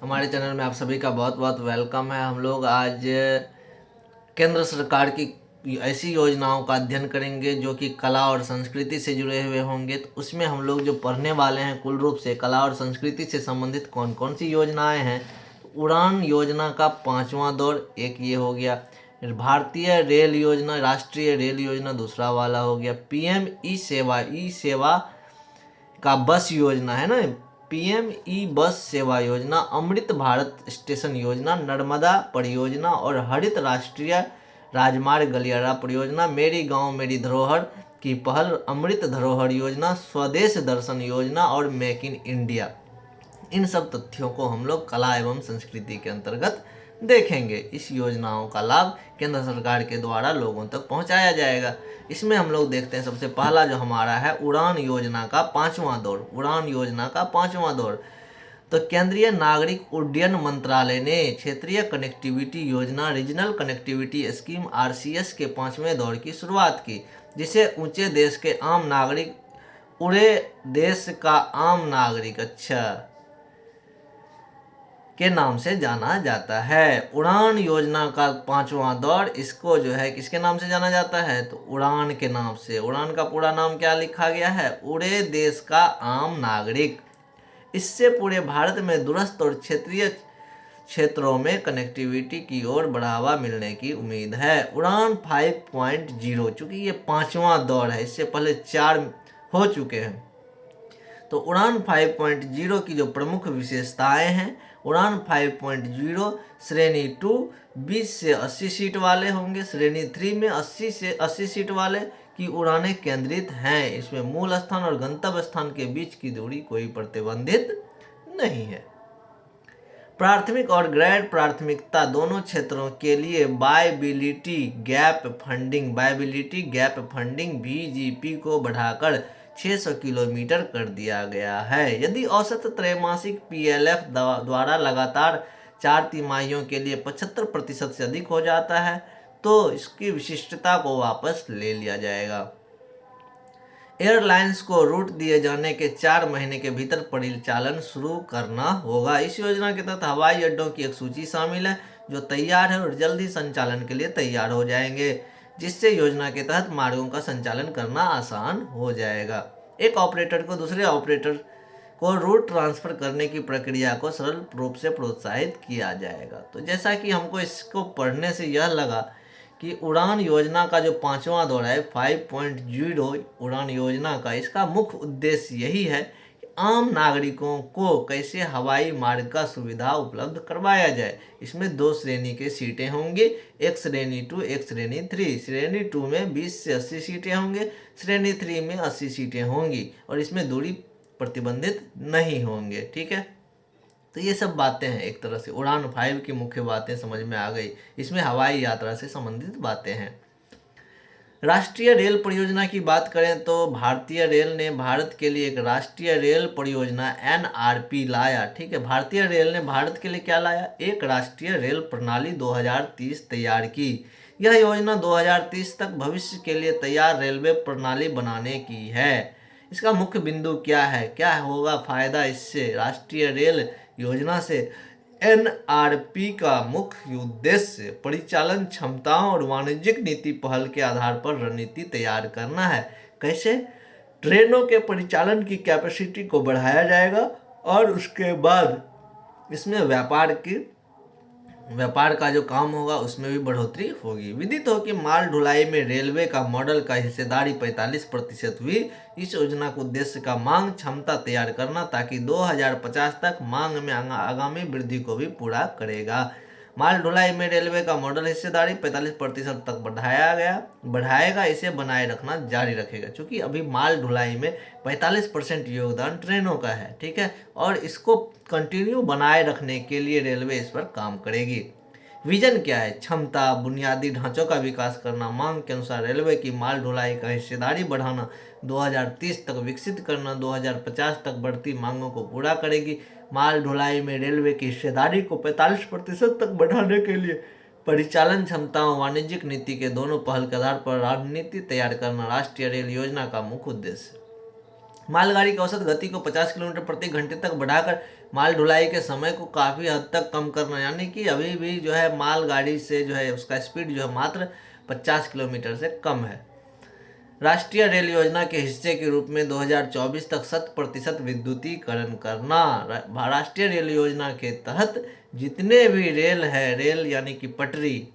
हमारे चैनल में आप सभी का बहुत बहुत वेलकम है। हम लोग आज केंद्र सरकार की ऐसी योजनाओं का अध्ययन करेंगे जो कि कला और संस्कृति से जुड़े हुए होंगे। तो उसमें हम लोग जो पढ़ने वाले हैं कुल रूप से कला और संस्कृति से संबंधित कौन कौन सी योजनाएं हैं। उड़ान योजना का 5वां दौर एक ये हो गया। भारतीय रेल योजना, राष्ट्रीय रेल योजना दूसरा वाला हो गया। पीएम ई सेवा का बस योजना है ना, पीएम ई बस सेवा योजना, अमृत भारत स्टेशन योजना, नर्मदा परियोजना और हरित राष्ट्रीय राजमार्ग गलियारा परियोजना, मेरी गांव मेरी धरोहर की पहल, अमृत धरोहर योजना, स्वदेश दर्शन योजना और मेक इन इंडिया। इन सब तथ्यों को हम लोग कला एवं संस्कृति के अंतर्गत देखेंगे। इस योजनाओं का लाभ केंद्र सरकार के द्वारा लोगों तक पहुंचाया जाएगा। इसमें हम लोग देखते हैं सबसे पहला जो हमारा है उड़ान योजना का 5वां दौर। उड़ान योजना का 5वां दौर तो केंद्रीय नागरिक उड्डयन मंत्रालय ने क्षेत्रीय कनेक्टिविटी योजना रीजनल कनेक्टिविटी स्कीम आरसीएस के 5वें दौर की शुरुआत की, जिसे ऊंचे देश के आम नागरिक उड़े देश का आम नागरिक के नाम से जाना जाता है। उड़ान योजना का 5वां दौर इसको जो है किसके नाम से जाना जाता है, तो उड़ान के नाम से। उड़ान का पूरा नाम क्या लिखा गया है, उड़े देश का आम नागरिक। इससे पूरे भारत में दूरस्थ और क्षेत्रीय क्षेत्रों में कनेक्टिविटी की ओर बढ़ावा मिलने की उम्मीद है। उड़ान 5.0 चूंकि ये 5वां दौर है, इससे पहले 4 हो चुके हैं। तो उड़ान 5.0 की जो प्रमुख विशेषताएं हैं, उड़ान 5.0 श्रेणी 2 20 से 80 सीट वाले होंगे, श्रेणी 3 में 80 से 80 सीट वाले की उड़ानें केंद्रित हैं। इसमें मूल स्थान और गंतव्य स्थान के बीच की दूरी कोई प्रतिबंधित नहीं है। प्राथमिक और गैर प्राथमिकता दोनों क्षेत्रों के लिए वायबिलिटी गैप फंडिंग बीजीपी को बढ़ाकर 600 किलोमीटर कर दिया गया है। यदि औसत त्रैमासिक पीएलएफ द्वारा लगातार 4 तिमाहियों के लिए 75% से अधिक हो जाता है तो इसकी विशिष्टता को वापस ले लिया जाएगा। एयरलाइंस को रूट दिए जाने के 4 महीने के भीतर परिचालन शुरू करना होगा। इस योजना के तहत हवाई अड्डों की एक सूची शामिल है जो तैयार है और जल्द ही संचालन के लिए तैयार हो जाएंगे, जिससे योजना के तहत मार्गों का संचालन करना आसान हो जाएगा। एक ऑपरेटर को दूसरे ऑपरेटर को रूट ट्रांसफर करने की प्रक्रिया को सरल रूप से प्रोत्साहित किया जाएगा। तो जैसा कि हमको इसको पढ़ने से यह लगा कि उड़ान योजना का जो 5वां दौर है 5.0 उड़ान योजना का, इसका मुख्य उद्देश्य यही है कि आम नागरिकों को कैसे हवाई मार्ग का सुविधा उपलब्ध करवाया जाए। इसमें 2 श्रेणी के सीटें होंगी, एक श्रेणी 2 एक श्रेणी 3। श्रेणी 2 में 20 से 80 सीटें होंगे, श्रेणी 3 में 80 सीटें होंगी और इसमें दूरी प्रतिबंधित नहीं होंगे। ठीक है, तो ये सब बातें हैं। एक तरह से उड़ान 5 की मुख्य बातें समझ में आ गई। इसमें हवाई यात्रा से संबंधित बातें हैं। राष्ट्रीय रेल परियोजना की बात करें तो भारतीय रेल ने भारत के लिए एक राष्ट्रीय रेल परियोजना एनआरपी लाया। ठीक है, भारतीय रेल ने भारत के लिए क्या लाया, एक राष्ट्रीय रेल प्रणाली 2030 तैयार की। यह योजना 2030 तक भविष्य के लिए तैयार रेलवे प्रणाली बनाने की है। इसका मुख्य बिंदु क्या है, क्या होगा फायदा इससे, राष्ट्रीय रेल योजना से। एनआरपी का मुख्य उद्देश्य परिचालन क्षमताओं और वाणिज्यिक नीति पहल के आधार पर रणनीति तैयार करना है। कैसे, ट्रेनों के परिचालन की कैपेसिटी को बढ़ाया जाएगा और उसके बाद इसमें व्यापार का जो काम होगा उसमें भी बढ़ोतरी होगी। विदित हो कि माल ढुलाई में रेलवे का मॉडल का हिस्सेदारी 45% हुई। इस योजना का उद्देश्य का मांग क्षमता तैयार करना ताकि 2050 तक मांग में आगामी वृद्धि को भी पूरा करेगा। माल ढुलाई में रेलवे का मॉडल हिस्सेदारी 45% तक बढ़ाएगा, इसे बनाए रखना जारी रखेगा। क्योंकि अभी माल ढुलाई में 45% योगदान ट्रेनों का है। ठीक है, और इसको कंटिन्यू बनाए रखने के लिए रेलवे इस पर काम करेगी। विजन क्या है, क्षमता बुनियादी ढांचों का विकास करना, मांग के अनुसार रेलवे की माल ढुलाई का हिस्सेदारी बढ़ाना, 2030 तक विकसित करना, 2050 तक बढ़ती मांगों को पूरा करेगी। माल ढुलाई में रेलवे की हिस्सेदारी को 45% तक बढ़ाने के लिए परिचालन क्षमताओं वाणिज्यिक नीति के दोनों पहल के आधार पर रणनीति तैयार करना राष्ट्रीय रेल योजना का मुख्य उद्देश्य। मालगाड़ी की औसत गति को 50 किलोमीटर प्रति घंटे तक बढ़ाकर माल ढुलाई के समय को काफ़ी हद तक कम करना, यानी कि अभी भी जो है मालगाड़ी से जो है उसका स्पीड जो है मात्र 50 किलोमीटर से कम है। राष्ट्रीय रेल योजना के हिस्से के रूप में 2024 तक 100% विद्युतीकरण करना। राष्ट्रीय रेल योजना के तहत जितने भी रेल है, रेल यानी कि पटरी,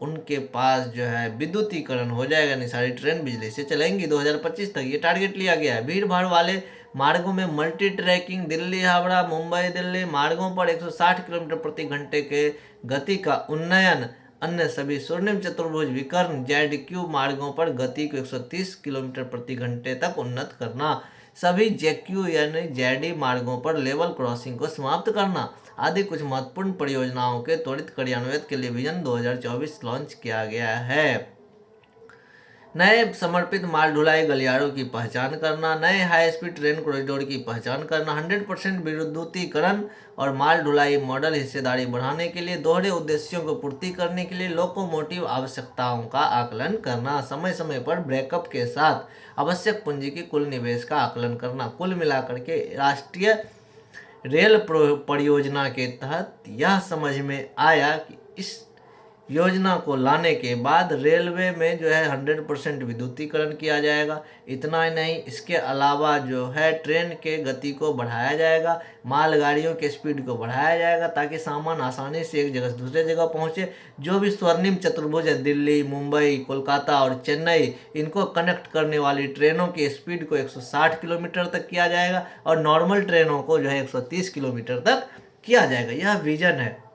उनके पास जो है विद्युतीकरण हो जाएगा, यानी सारी ट्रेन बिजली से चलेंगी 2025 तक, ये टारगेट लिया गया है। भीड़ भाड़ वाले मार्गों में मल्टी ट्रैकिंग, दिल्ली हावड़ा, मुंबई दिल्ली मार्गों पर 160 किलोमीटर प्रति घंटे के गति का उन्नयन, अन्य सभी स्वर्णिम चतुर्भुज विकर्ण ZQ मार्गों पर गति को 130 किलोमीटर प्रति घंटे तक उन्नत करना, सभी JQ यानी JD मार्गों पर लेवल क्रॉसिंग को समाप्त करना आदि कुछ महत्वपूर्ण परियोजनाओं के त्वरित क्रियान्वयन के लिए विजन 2024 लॉन्च किया गया है। नए समर्पित माल ढुलाई गलियारों की पहचान करना, नए हाई स्पीड ट्रेन कॉरिडोर की पहचान करना, 100% विद्युतीकरण और माल ढुलाई मॉडल हिस्सेदारी बढ़ाने के लिए दोहरे उद्देश्यों को पूर्ति करने के लिए लोकोमोटिव आवश्यकताओं का आकलन करना, समय समय पर ब्रेकअप के साथ आवश्यक पूंजी की कुल निवेश का आकलन करना। कुल मिलाकर के राष्ट्रीय रेल परियोजना के तहत यह समझ में आया कि इस योजना को लाने के बाद रेलवे में जो है 100% विद्युतीकरण किया जाएगा। इतना ही नहीं, इसके अलावा जो है ट्रेन के गति को बढ़ाया जाएगा, मालगाड़ियों के स्पीड को बढ़ाया जाएगा ताकि सामान आसानी से एक जगह से दूसरे जगह पहुंचे। जो भी स्वर्णिम चतुर्भुज है, दिल्ली, मुंबई, कोलकाता और चेन्नई, इनको कनेक्ट करने वाली ट्रेनों की स्पीड को 160 किलोमीटर तक किया जाएगा और नॉर्मल ट्रेनों को जो है 130 किलोमीटर तक किया जाएगा। यह विजन है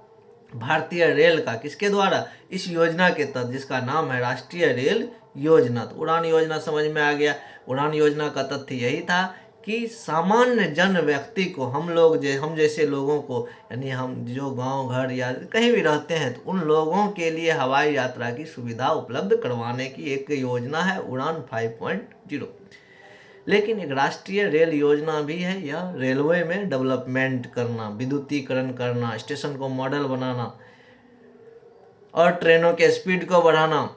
भारतीय रेल का, किसके द्वारा? इस योजना के तहत, जिसका नाम है राष्ट्रीय रेल योजना। तो उड़ान योजना समझ में आ गया। उड़ान योजना का तथ्य यही था कि सामान्य जन व्यक्ति को, हम जैसे लोगों को, यानी हम जो गांव घर या कहीं भी रहते हैं, तो उन लोगों के लिए हवाई यात्रा की सुविधा उपलब्ध करवाने की एक योजना है उड़ान 5.0। लेकिन एक राष्ट्रीय रेल योजना भी है, यह रेलवे में डेवलपमेंट करना, विद्युतीकरण करना, स्टेशन को मॉडल बनाना और ट्रेनों के स्पीड को बढ़ाना,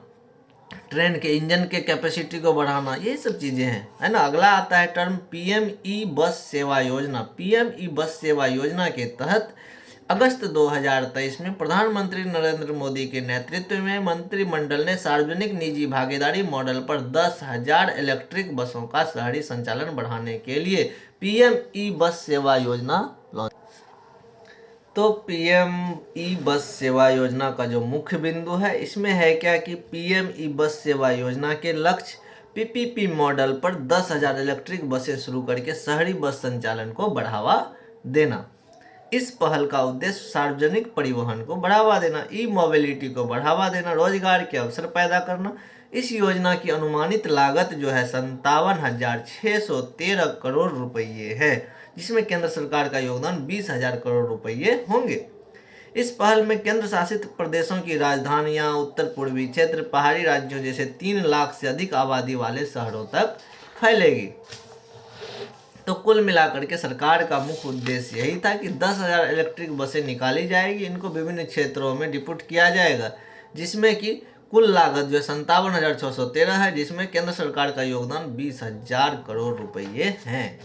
ट्रेन के इंजन के कैपेसिटी को बढ़ाना, ये सब चीज़ें हैं, है ना। अगला आता है टर्म PM-E बस सेवा योजना। PM-E बस सेवा योजना के तहत अगस्त 2023 में प्रधानमंत्री नरेंद्र मोदी के नेतृत्व में मंत्रिमंडल ने सार्वजनिक निजी भागीदारी मॉडल पर 10,000 इलेक्ट्रिक बसों का शहरी संचालन बढ़ाने के लिए PM-E बस सेवा योजना लॉन्च। तो PM-E बस सेवा योजना का जो मुख्य बिंदु है, इसमें है क्या कि PM-E बस सेवा योजना के लक्ष्य PPP मॉडल पर 10,000 इलेक्ट्रिक बसें शुरू करके शहरी बस संचालन को बढ़ावा देना। इस पहल का उद्देश्य सार्वजनिक परिवहन को बढ़ावा देना, ई मोबिलिटी को बढ़ावा देना, रोजगार के अवसर पैदा करना। इस योजना की अनुमानित लागत जो है 57,613 करोड़ रुपये है, जिसमें केंद्र सरकार का योगदान 20,000 करोड़ रुपये होंगे। इस पहल में केंद्र शासित प्रदेशों की राजधानियां, उत्तर पूर्वी क्षेत्र, पहाड़ी राज्यों जैसे 3 लाख से अधिक आबादी वाले शहरों तक फैलेगी। तो कुल मिलाकर के सरकार का मुख्य उद्देश्य यही था कि 10,000 इलेक्ट्रिक बसें निकाली जाएगी, इनको विभिन्न क्षेत्रों में डिप्यूट किया जाएगा, जिसमें कि कुल लागत जो 57,613 है, जिसमें केंद्र सरकार का योगदान 20,000 करोड़ रुपये हैं।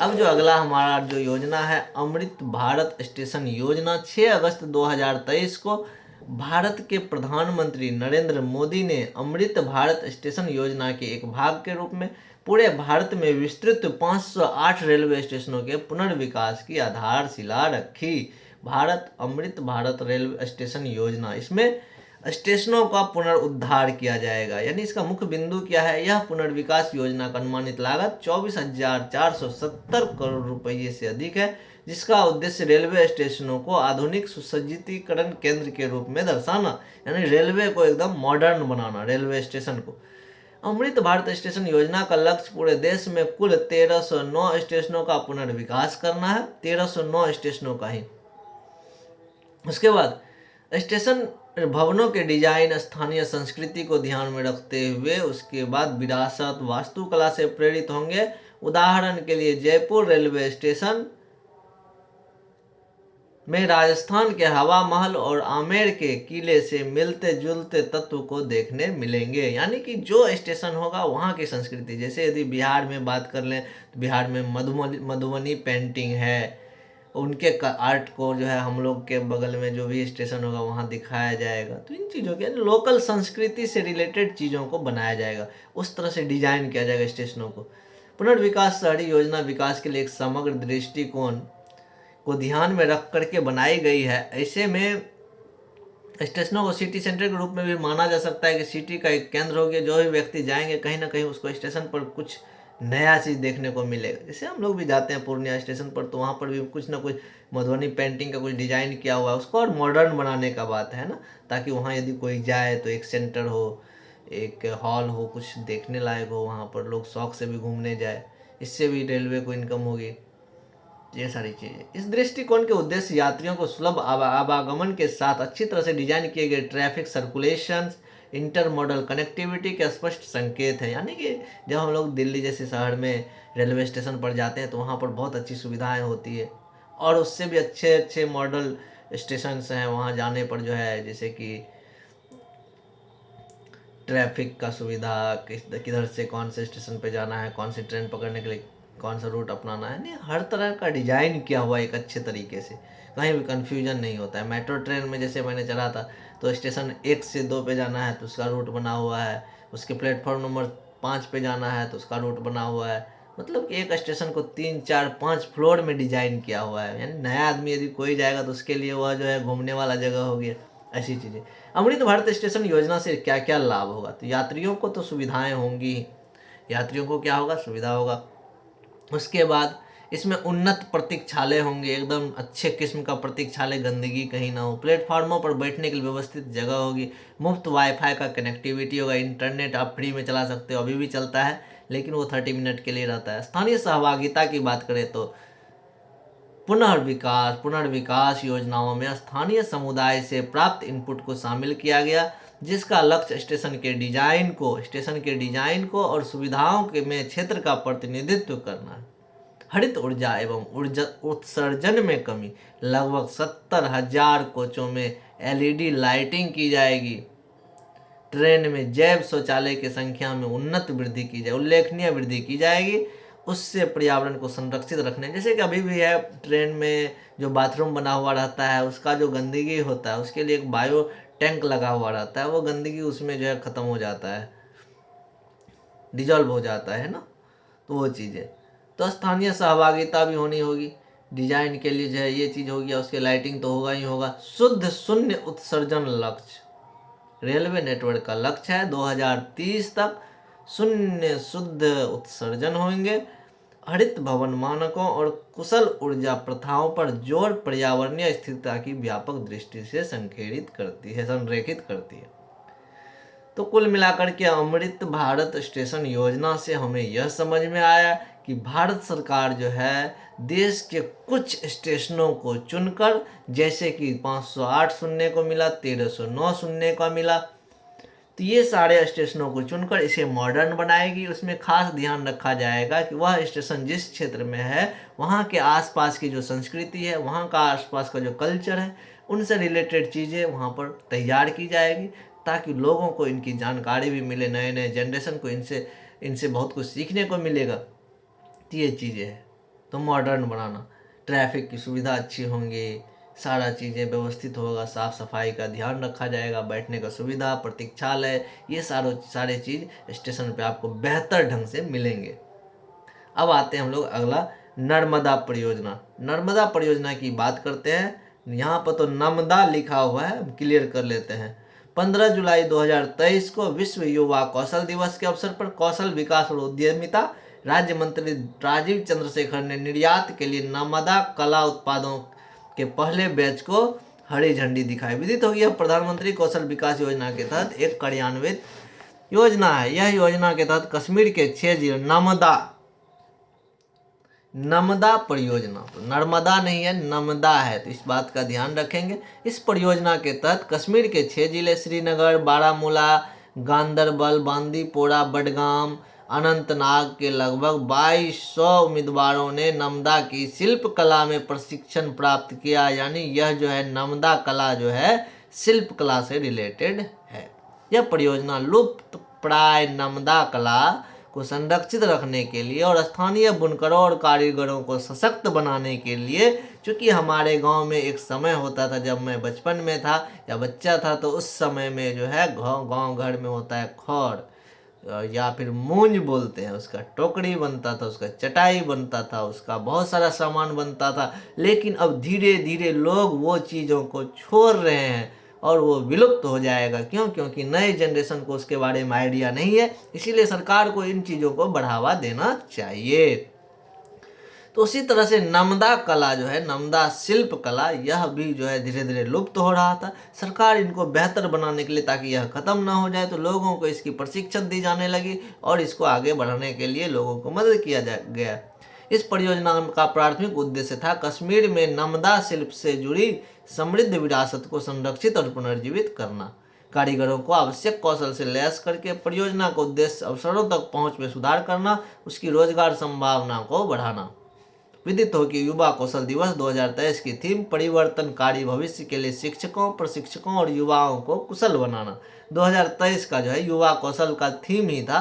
अब जो अगला हमारा जो योजना है, अमृत भारत स्टेशन योजना। 6 अगस्त 2023 को भारत के प्रधानमंत्री नरेंद्र मोदी ने अमृत भारत स्टेशन योजना के एक भाग के रूप में पूरे भारत में विस्तृत 508 रेलवे स्टेशनों के पुनर्विकास की आधारशिला रखी। अमृत भारत रेलवे स्टेशन योजना, इसमें स्टेशनों का पुनरुद्धार किया जाएगा। यानी इसका मुख्य बिंदु क्या है? यह पुनर्विकास योजना का अनुमानित लागत 24,470 करोड़ रुपये से अधिक है, जिसका उद्देश्य रेलवे स्टेशनों को आधुनिक सुसज्जितीकरण केंद्र के रूप में दर्शाना, यानी रेलवे को एकदम मॉडर्न बनाना, रेलवे स्टेशन को। अमृत भारत स्टेशन योजना का लक्ष्य पूरे देश में कुल 1309 स्टेशनों का पुनर्विकास करना है, 1309 स्टेशनों का ही। उसके बाद स्टेशन भवनों के डिजाइन स्थानीय संस्कृति को ध्यान में रखते हुए उसके बाद विरासत, वास्तुकला से प्रेरित होंगे। उदाहरण के लिए जयपुर रेलवे स्टेशन में राजस्थान के हवा महल और आमेर के किले से मिलते जुलते तत्व को देखने मिलेंगे। यानी कि जो स्टेशन होगा वहाँ की संस्कृति, जैसे यदि बिहार में बात कर लें तो बिहार में मधुबनी पेंटिंग है, उनके आर्ट को जो है हम लोग के बगल में जो भी स्टेशन होगा वहाँ दिखाया जाएगा। तो इन चीज़ों के लोकल संस्कृति से रिलेटेड चीज़ों को बनाया जाएगा, उस तरह से डिजाइन किया जाएगा स्टेशनों को। पुनर्विकास शहरी योजना विकास के लिए एक समग्र दृष्टिकोण को ध्यान में रख करके बनाई गई है। ऐसे में स्टेशनों को सिटी सेंटर के रूप में भी माना जा सकता है कि सिटी का एक केंद्र हो गया। जो भी व्यक्ति जाएंगे कहीं ना कहीं उसको स्टेशन पर कुछ नया चीज़ देखने को मिलेगा। जैसे हम लोग भी जाते हैं पूर्णिया स्टेशन पर, तो वहाँ पर भी कुछ ना कुछ मधुबनी पेंटिंग का कुछ डिजाइन किया हुआ है, उसको और मॉडर्न बनाने का बात है ना, ताकि वहाँ यदि कोई जाए तो एक सेंटर हो, एक हॉल हो, कुछ देखने लायक हो, वहाँ पर लोग शौक से भी घूमने जाए, इससे भी रेलवे को इनकम होगी। ये सारी चीज़ें, इस दृष्टिकोण के उद्देश्य यात्रियों को सुलभ आवागमन के साथ अच्छी तरह से डिजाइन किए गए traffic circulation, inter model connectivity के स्पष्ट संकेत हैं। यानी कि जब हम लोग दिल्ली जैसे शहर में रेलवे स्टेशन पर जाते हैं तो वहाँ पर बहुत अच्छी सुविधाएं होती है, और उससे भी अच्छे अच्छे मॉडल स्टेशन हैं वहाँ जाने पर जो है, जैसे कि ट्रैफिक का सुविधा, किधर से कौन से स्टेशन पे जाना है, कौन सी ट्रेन पकड़ने के लिए कौन सा रूट अपनाना है, नहीं हर तरह का डिजाइन किया हुआ है एक अच्छे तरीके से, कहीं भी कन्फ्यूजन नहीं होता है। मेट्रो ट्रेन में जैसे मैंने चला था तो स्टेशन 1 से 2 पे जाना है तो उसका रूट बना हुआ है, उसके प्लेटफॉर्म नंबर 5 पे जाना है तो उसका रूट बना हुआ है। मतलब कि एक स्टेशन को 3, 4, 5 फ्लोर में डिजाइन किया हुआ है। यानी नया आदमी यदि कोई जाएगा तो उसके लिए वह जो है घूमने वाला जगह हो गया, ऐसी चीज़ें। अमृत भारत स्टेशन योजना से क्या क्या लाभ होगा, तो यात्रियों को तो सुविधाएं होंगी, यात्रियों को क्या होगा, सुविधा होगा। उसके बाद इसमें उन्नत प्रतीक्षालय होंगे, एकदम अच्छे किस्म का प्रतीक्षालय, गंदगी कहीं ना हो। प्लेटफार्मों पर बैठने के लिए व्यवस्थित जगह होगी, मुफ्त वाईफाई का कनेक्टिविटी होगा, इंटरनेट आप फ्री में चला सकते हो, अभी भी चलता है लेकिन वो 30 मिनट के लिए रहता है। स्थानीय सहभागिता की बात करें तो पुनर्विकास योजनाओं में स्थानीय समुदाय से प्राप्त इनपुट को शामिल किया गया, जिसका लक्ष्य स्टेशन के डिजाइन को और सुविधाओं के में क्षेत्र का प्रतिनिधित्व करना है। हरित ऊर्जा एवं ऊर्जा उत्सर्जन में कमी, लगभग 70,000 कोचों में एलईडी लाइटिंग की जाएगी। ट्रेन में जैव शौचालय की संख्या में उल्लेखनीय वृद्धि की जाएगी, उससे पर्यावरण को संरक्षित रखने, जैसे कि अभी भी है ट्रेन में जो बाथरूम बना हुआ रहता है उसका जो गंदगी होता है उसके लिए एक बायो टैंक लगा हुआ रहता है, वो गंदगी उसमें जो है ख़त्म हो जाता है, डिजॉल्व हो जाता है ना, तो वो चीज़ें। तो स्थानीय सहभागिता भी होनी होगी, डिजाइन के लिए जो है ये चीज़ हो गया, उसके लाइटिंग तो होगा ही होगा। शुद्ध शून्य उत्सर्जन लक्ष्य, रेलवे नेटवर्क का लक्ष्य है 2030 तक शून्य शुद्ध उत्सर्जन होंगे। हरित भवन मानकों और कुशल ऊर्जा प्रथाओं पर जोर पर्यावरणीय स्थिरता की व्यापक दृष्टि से संरेखित करती है। तो कुल मिलाकर के अमृत भारत स्टेशन योजना से हमें यह समझ में आया कि भारत सरकार जो है देश के कुछ स्टेशनों को चुनकर, जैसे कि 508 सुनने को मिला, 1309 सुनने का मिला, तो ये सारे स्टेशनों को चुनकर इसे मॉडर्न बनाएगी। उसमें खास ध्यान रखा जाएगा कि वह स्टेशन जिस क्षेत्र में है वहाँ के आसपास की जो संस्कृति है, वहाँ का आसपास का जो कल्चर है, उनसे रिलेटेड चीज़ें वहाँ पर तैयार की जाएगी, ताकि लोगों को इनकी जानकारी भी मिले, नए नए जनरेशन को इनसे बहुत कुछ सीखने को मिलेगा। तो ये चीज़ें हैं, तो मॉडर्न बनाना, ट्रैफिक की सुविधा अच्छी होंगी, सारा चीज़ें व्यवस्थित होगा, साफ़ सफाई का ध्यान रखा जाएगा, बैठने का सुविधा, प्रतीक्षालय, ये सारे चीज़ स्टेशन पे आपको बेहतर ढंग से मिलेंगे। अब आते हैं हम लोग अगला, नर्मदा परियोजना। नर्मदा परियोजना की बात करते हैं। यहाँ पर तो नर्मदा लिखा हुआ है, क्लियर कर लेते हैं। 15 जुलाई 2023 को विश्व युवा कौशल दिवस के अवसर पर कौशल विकास और उद्यमिता राज्य मंत्री राजीव चंद्रशेखर ने निर्यात के लिए नर्मदा कला उत्पादों के पहले बैच को हरी झंडी दिखाई। विदित होगी, प्रधानमंत्री कौशल विकास योजना के तहत एक कार्यान्वित योजना है। यह योजना के तहत कश्मीर के 6 जिले नर्मदा परियोजना, तो नर्मदा नहीं है, नर्मदा है, तो इस बात का ध्यान रखेंगे। इस परियोजना के तहत कश्मीर के 6 जिले श्रीनगर, बारामूला, गांदरबल, बांदीपोरा, बडगाम, अनंतनाग के लगभग 2200 उम्मीदवारों ने नमदा की शिल्प कला में प्रशिक्षण प्राप्त किया। यानी यह जो है नमदा कला जो है शिल्प कला से रिलेटेड है। यह परियोजना लुप्त प्राय नमदा कला को संरक्षित रखने के लिए और स्थानीय बुनकरों और कारीगरों को सशक्त बनाने के लिए, क्योंकि हमारे गांव में एक समय होता था जब मैं बचपन में था या बच्चा था, तो उस समय में जो है गांव घर में होता है खौर या फिर मूंज बोलते हैं, उसका टोकरी बनता था, उसका चटाई बनता था, उसका बहुत सारा सामान बनता था। लेकिन अब धीरे धीरे लोग वो चीज़ों को छोड़ रहे हैं और वो विलुप्त हो जाएगा। क्यों? क्योंकि नए जनरेशन को उसके बारे में आइडिया नहीं है। इसीलिए सरकार को इन चीज़ों को बढ़ावा देना चाहिए। तो उसी तरह से नमदा कला जो है, नमदा शिल्प कला, यह भी जो है धीरे धीरे लुप्त हो रहा था। सरकार इनको बेहतर बनाने के लिए, ताकि यह खत्म ना हो जाए, तो लोगों को इसकी प्रशिक्षण दी जाने लगी और इसको आगे बढ़ाने के लिए लोगों को मदद किया गया। इस परियोजना का प्राथमिक उद्देश्य था कश्मीर में नमदा शिल्प से जुड़ी समृद्ध विरासत को संरक्षित और पुनर्जीवित करना। कारीगरों को आवश्यक कौशल से लैस करके परियोजना का उद्देश्य अवसरों तक पहुंच में सुधार करना, उसकी रोजगार संभावना को बढ़ाना। विदित हो कि युवा कौशल दिवस 2023 की थीम परिवर्तनकारी भविष्य के लिए शिक्षकों, प्रशिक्षकों और युवाओं को कुशल बनाना। 2023 का जो है युवा कौशल का थीम ही था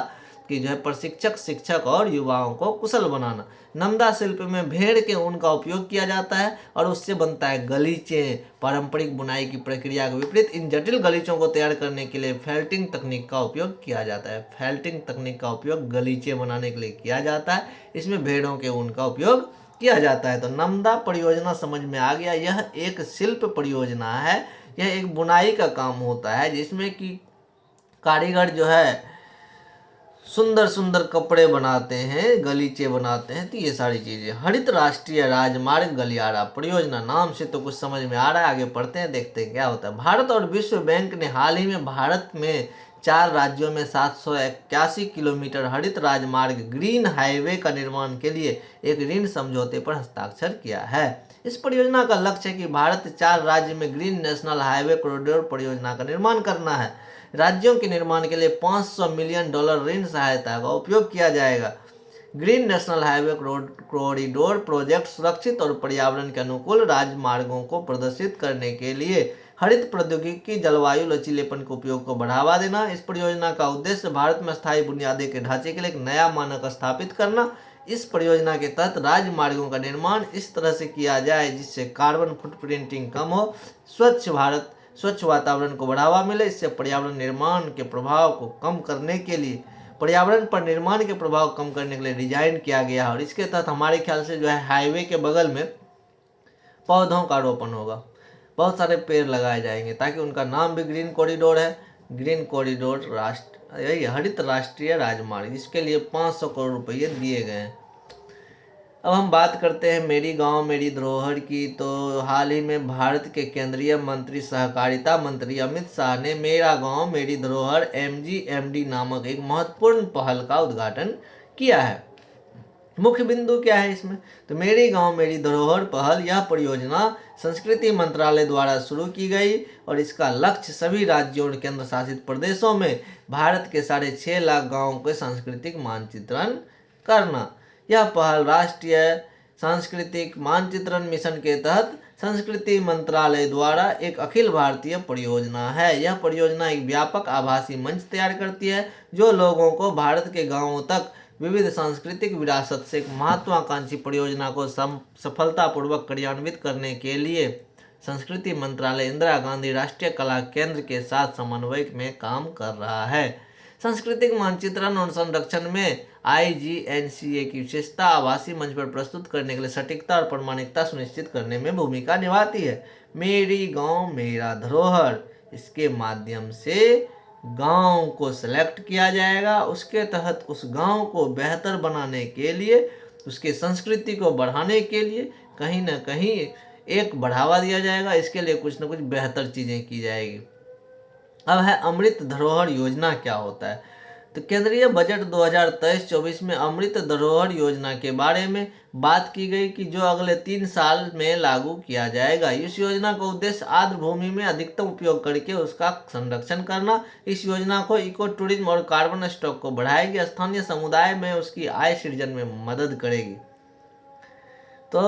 कि जो है प्रशिक्षक, शिक्षक और युवाओं को कुशल बनाना। नमदा शिल्प में भेड़ के ऊन का उपयोग किया जाता है और उससे बनता है गलीचे। पारंपरिक बुनाई की प्रक्रिया के विपरीत इन जटिल गलीचों को तैयार करने के लिए फेल्टिंग तकनीक का उपयोग किया जाता है। फेल्टिंग तकनीक का उपयोग गलीचे बनाने के लिए किया जाता है। इसमें भेड़ों के ऊन का उपयोग किया जाता है। तो नमदा परियोजना समझ में आ गया। यह एक शिल्प परियोजना है। यह एक बुनाई का काम होता है जिसमें कि कारीगर जो है सुंदर सुंदर कपड़े बनाते हैं, गलीचे बनाते हैं। तो ये सारी चीज़ें। हरित राष्ट्रीय राजमार्ग गलियारा परियोजना, नाम से तो कुछ समझ में आ रहा है, आगे पढ़ते हैं, देखते हैं क्या होता है। भारत और विश्व बैंक ने हाल ही में भारत में 4 राज्यों में 781 किलोमीटर हरित राजमार्ग ग्रीन हाईवे का निर्माण के लिए एक ऋण समझौते पर हस्ताक्षर किया है। इस परियोजना का लक्ष्य है कि भारत 4 राज्य में ग्रीन नेशनल हाईवे कॉरिडोर परियोजना का निर्माण करना है। राज्यों के निर्माण के लिए $500 मिलियन ऋण सहायता का उपयोग किया जाएगा। Green national highway corridor project सुरक्षित और पर्यावरण के अनुकूल राजमार्गों को प्रदर्शित करने के लिए हरित प्रौद्योगिकी, जलवायु लचीलेपन के उपयोग को बढ़ावा देना। इस परियोजना का उद्देश्य भारत में स्थायी बुनियादी के ढांचे के लिए एक नया मानक स्थापित करना। इस परियोजना के तहत राजमार्गों का निर्माण इस तरह से किया जाए जिससे कार्बन फुटप्रिंटिंग कम हो, स्वच्छ वातावरण को बढ़ावा मिले। इससे पर्यावरण निर्माण के प्रभाव को कम करने के लिए, पर्यावरण पर निर्माण के प्रभाव कम करने के लिए डिजाइन किया गया है। और इसके तहत हमारे ख्याल से जो है हाईवे के बगल में पौधों का रोपण होगा, बहुत सारे पेड़ लगाए जाएंगे, ताकि उनका नाम भी ग्रीन कॉरिडोर है। ग्रीन कॉरिडोर यही हरित राष्ट्रीय राजमार्ग, इसके लिए 500 करोड़ रुपये दिए गए हैं। अब हम बात करते हैं मेरी गांव मेरी धरोहर की। तो हाल ही में भारत के केंद्रीय मंत्री, सहकारिता मंत्री अमित शाह ने मेरा गांव मेरी धरोहर MGMD नामक एक महत्वपूर्ण पहल का उद्घाटन किया है। मुख्य बिंदु क्या है इसमें? तो मेरी गांव मेरी धरोहर पहल, यह परियोजना संस्कृति मंत्रालय द्वारा शुरू की गई और इसका लक्ष्य सभी राज्यों और केंद्र शासित प्रदेशों में भारत के 6.5 लाख गांवों के सांस्कृतिक मानचित्रण करना। यह पहल राष्ट्रीय सांस्कृतिक मानचित्रण मिशन के तहत संस्कृति मंत्रालय द्वारा एक अखिल भारतीय परियोजना है। यह परियोजना एक व्यापक आभासी मंच तैयार करती है जो लोगों को भारत के गांवों तक विविध सांस्कृतिक विरासत से एक महत्वाकांक्षी परियोजना को सफलतापूर्वक क्रियान्वित करने के लिए संस्कृति मंत्रालय इंदिरा गांधी राष्ट्रीय कला केंद्र के साथ समन्वय में काम कर रहा है। सांस्कृतिक मानचित्रण और संरक्षण में IGNCA की विशेषता आभासी मंच पर प्रस्तुत करने के लिए सटीकता और प्रामाणिकता सुनिश्चित करने में भूमिका निभाती है। मेरी गांव मेरा धरोहर, इसके माध्यम से गांव को सेलेक्ट किया जाएगा। उसके तहत उस गांव को बेहतर बनाने के लिए, उसके संस्कृति को बढ़ाने के लिए कहीं ना कहीं एक बढ़ावा दिया जाएगा। इसके लिए कुछ ना कुछ बेहतर चीज़ें की जाएगी। अब है अमृत धरोहर योजना क्या होता है? तो केंद्रीय बजट 2023-24 में अमृत धरोहर योजना के बारे में बात की गई कि जो अगले 3 साल में लागू किया जाएगा। इस योजना का उद्देश्य आर्द्र भूमि में अधिकतम उपयोग करके उसका संरक्षण करना। इस योजना को इको टूरिज्म और कार्बन स्टॉक को बढ़ाएगी, स्थानीय समुदाय में उसकी आय सृजन में मदद करेगी। तो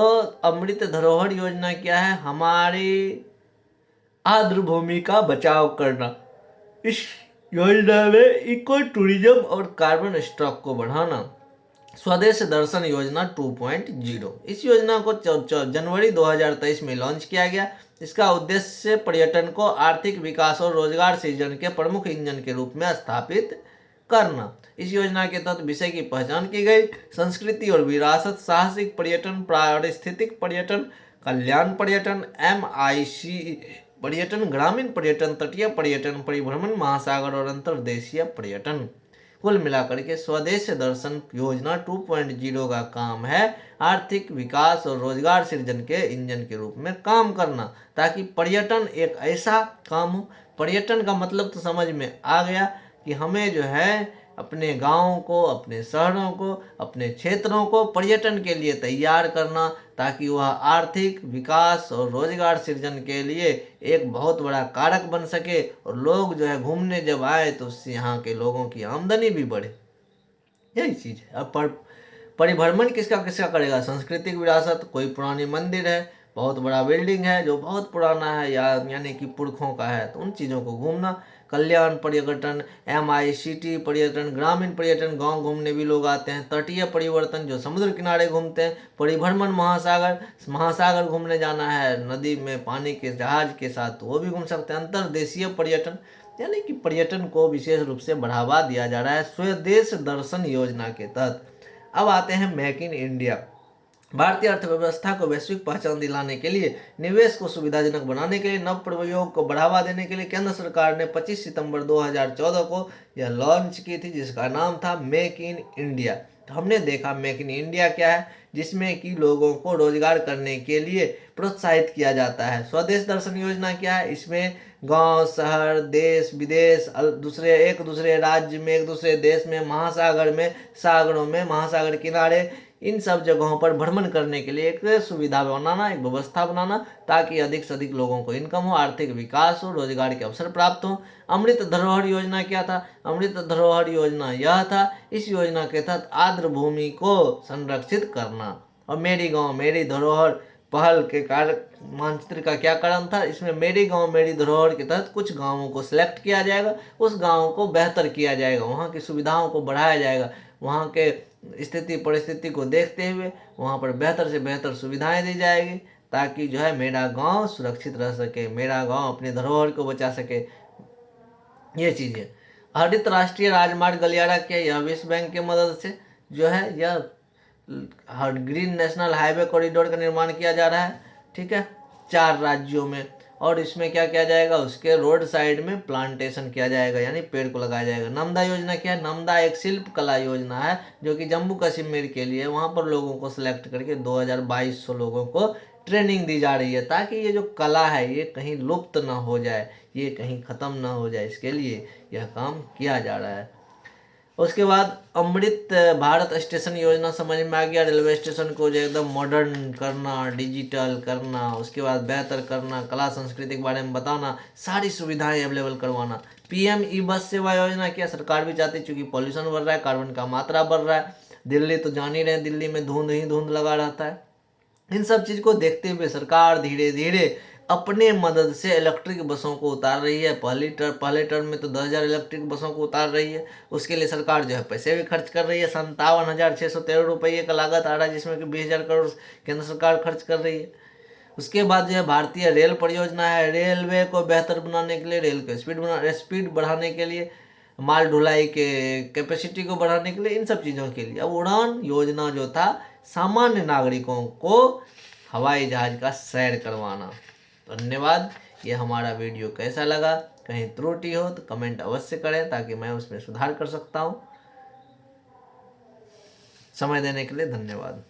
अमृत धरोहर योजना क्या है? हमारी आर्द्र भूमि का बचाव करना। इस योजना में इको टूरिज्म और कार्बन स्टॉक को बढ़ाना। स्वदेश दर्शन योजना 2.0, इस योजना को जनवरी 2023 में लॉन्च किया गया। इसका उद्देश्य पर्यटन को आर्थिक विकास और रोजगार सृजन के प्रमुख इंजन के रूप में स्थापित करना। इस योजना के तहत विषय की पहचान की गई। संस्कृति और विरासत, साहसिक पर्यटन, पारिस्थितिक पर्यटन, कल्याण पर्यटन, MIC पर्यटन, ग्रामीण पर्यटन, तटीय पर्यटन, परिभ्रमण, महासागर और अंतर्देशीय पर्यटन। कुल मिलाकर के स्वदेश दर्शन योजना 2.0 का काम है आर्थिक विकास और रोजगार सृजन के इंजन के रूप में काम करना, ताकि पर्यटन एक ऐसा काम हो। पर्यटन का मतलब तो समझ में आ गया कि हमें जो है अपने गाँव को, अपने शहरों को, अपने क्षेत्रों को पर्यटन के लिए तैयार करना, ताकि वह आर्थिक विकास और रोजगार सृजन के लिए एक बहुत बड़ा कारक बन सके और लोग जो है घूमने जब आए तो उससे यहाँ के लोगों की आमदनी भी बढ़े। यही चीज़ है। अब परिभ्रमण किसका किसका करेगा? सांस्कृतिक विरासत, कोई पुरानी मंदिर है, बहुत बड़ा बिल्डिंग है जो बहुत पुराना है यानी कि पुरखों का है, तो उन चीज़ों को घूमना। कल्याण पर्यटन, MICT पर्यटन, ग्रामीण पर्यटन, गांव घूमने भी लोग आते हैं। तटीय परिवर्तन, जो समुद्र किनारे घूमते हैं। परिभ्रमण, महासागर घूमने जाना है, नदी में पानी के जहाज के साथ, तो वो भी घूम सकते हैं। अंतर्देशीय पर्यटन, यानी कि पर्यटन को विशेष रूप से बढ़ावा दिया जा रहा है स्वदेश दर्शन योजना के तहत। अब आते हैं मेक इन इंडिया। भारतीय अर्थव्यवस्था को वैश्विक पहचान दिलाने के लिए, निवेश को सुविधाजनक बनाने के लिए, नव प्रयोग को बढ़ावा देने के लिए केंद्र सरकार ने 25 सितंबर 2014 को यह लॉन्च की थी, जिसका नाम था मेक इन इंडिया। तो हमने देखा मेक इन इंडिया क्या है, जिसमें कि लोगों को रोजगार करने के लिए प्रोत्साहित किया जाता है। स्वदेश दर्शन योजना क्या है? इसमें गांव, शहर, देश विदेश, एक दूसरे राज्य में, एक दूसरे देश में, महासागर में, सागरों में, महासागर किनारे, इन सब जगहों पर भ्रमण करने के लिए एक सुविधा बनाना, एक व्यवस्था बनाना, ताकि अधिक से अधिक लोगों को इनकम हो, आर्थिक विकास हो, रोजगार के अवसर प्राप्त हो। अमृत धरोहर योजना क्या था? अमृत धरोहर योजना यह था, इस योजना के तहत आर्द्र भूमि को संरक्षित करना। और मेरी गांव मेरी धरोहर पहल के कार्य मानचित्र का क्या कारण था? इसमें मेरी गांव मेरी धरोहर के तहत कुछ गांवों को सिलेक्ट किया जाएगा, उस गांव को बेहतर किया जाएगा, वहाँ की सुविधाओं को बढ़ाया जाएगा, वहाँ के स्थिति परिस्थिति को देखते हुए वहाँ पर बेहतर से बेहतर सुविधाएं दी जाएगी, ताकि जो है मेरा गांव सुरक्षित रह सके, मेरा गांव अपने धरोहर को बचा सके। ये चीज़ें। हरित राष्ट्रीय राजमार्ग गलियारा क्या? यह विश्व बैंक की मदद से जो है यह ग्रीन नेशनल हाईवे कॉरिडोर का निर्माण किया जा रहा है, ठीक है, 4 राज्यों में। और इसमें क्या किया जाएगा? उसके रोड साइड में प्लांटेशन किया जाएगा, यानी पेड़ को लगाया जाएगा। नमदा योजना क्या है? नमदा एक शिल्प कला योजना है जो कि जम्मू कश्मीर के लिए, वहाँ पर लोगों को सिलेक्ट करके 2200 लोगों को ट्रेनिंग दी जा रही है, ताकि ये जो कला है ये कहीं लुप्त ना हो जाए, ये कहीं ख़त्म ना हो जाए, इसके लिए यह काम किया जा रहा है। उसके बाद अमृत भारत स्टेशन योजना समझ में आ गया। रेलवे स्टेशन को जो एकदम मॉडर्न करना, डिजिटल करना, उसके बाद बेहतर करना, कला संस्कृति के बारे में बताना, सारी सुविधाएं अवेलेबल करवाना। PM ई बस सेवा योजना क्या? सरकार भी चाहती है, चूँकि पॉल्यूशन बढ़ रहा है, कार्बन का मात्रा बढ़ रहा है, दिल्ली तो जान ही रहे, दिल्ली में धुंध ही धुंध लगा रहता है। इन सब चीज़ को देखते हुए सरकार धीरे धीरे अपने मदद से इलेक्ट्रिक बसों को उतार रही है। पहले टर्म में तो 10,000 इलेक्ट्रिक बसों को उतार रही है। उसके लिए सरकार जो है पैसे भी खर्च कर रही है। 57,613 रुपये का लागत आ रहा है, जिसमें कि 20,000 करोड़ केंद्र सरकार खर्च कर रही है। उसके बाद जो है भारतीय रेल परियोजना है, रेलवे को बेहतर बनाने के लिए, रेल को स्पीड बढ़ाने के लिए, माल ढुलाई के कैपेसिटी को बढ़ाने के लिए, इन सब चीज़ों के लिए। अब उड़ान योजना जो था, सामान्य नागरिकों को हवाई जहाज का सैर करवाना। धन्यवाद। ये हमारा वीडियो कैसा लगा? कहीं त्रुटि हो तो कमेंट अवश्य करें, ताकि मैं उसमें सुधार कर सकता हूँ। समय देने के लिए धन्यवाद।